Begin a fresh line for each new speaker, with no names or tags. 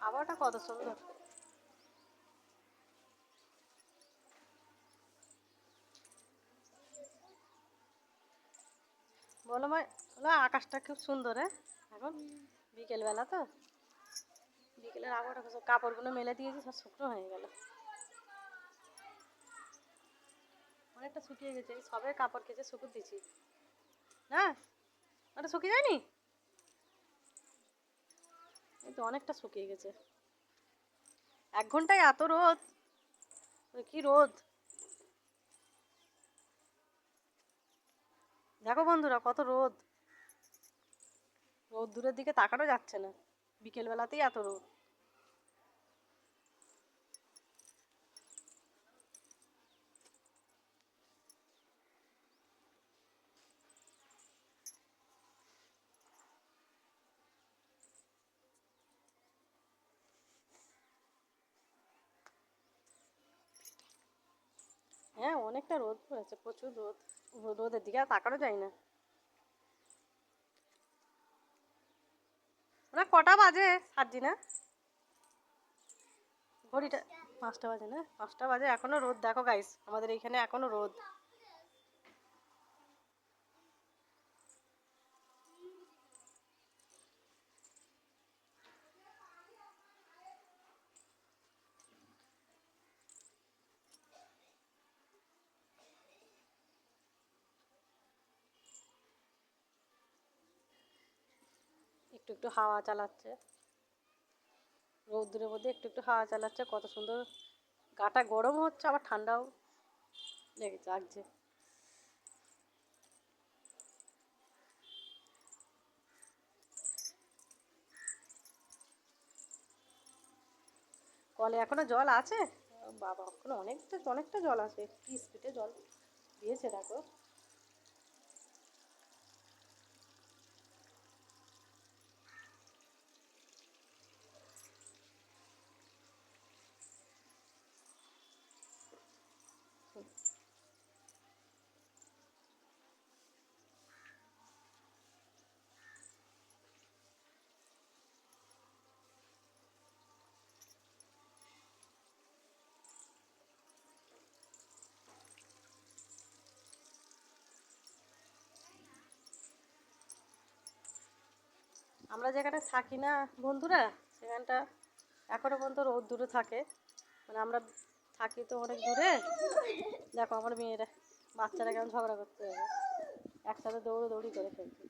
আবহাওয়াটা কত সুন্দর। বলো মা, বলো আকাশটা খুব সুন্দর। হ্যাঁ, এখন বিকেলবেলা তো, বিকেলের আবহাওয়াটা খুব কাপড়গুলো মেলে দিয়েছি, সব শুকনো হয়ে গেল, অনেকটা শুকিয়ে গেছে। এই সবে কাপড় কেচে শুকুর দিছি না, ওটা শুকিয়ে যায়নি, এই তো অনেকটা শুকিয়ে গেছে। 1 ঘন্টায় এত রোদ, কি রোদ! দেখো বন্ধুরা কত রোদ, রোদ দূরের দিকে তাকানো যাচ্ছে না, বিকেলবেলাতেই এত রোদ। হ্যাঁ, অনেকটা রোদ পড়েছে, প্রচুর রোদ, রোদের দিকে আর তাকানো যায় না। ওরা কটা বাজে সাজি না, ঘড়িটা 5টা বাজে না, 5টা বাজে, এখনো রোদ। দেখো গাইস, আমাদের এইখানে এখনো রোদ। একটু একটু হাওয়া চালাচ্ছে, রোদ্দুরের মধ্যে একটু একটু হাওয়া চালাচ্ছে, কত সুন্দর। গাটা গরম হচ্ছে, আবার ঠান্ডাও লেগেছে, লাগছে। কলে এখনো জল আছে, বাবা এখনো অনেকটা অনেকটা জল আছে, কি স্পিডে জল দিয়েছে দেখো। আমরা যেখানে থাকি না বন্ধুরা, সেখানটা এখনো পর্যন্ত রোদ দূরে থাকে, মানে আমরা থাকি তো অনেক দূরে। দেখো আমার মেয়েরা, বাচ্চারা কেমন ঝগড়া করতে হবে, একসাথে দৌড়ি করে খেলছে।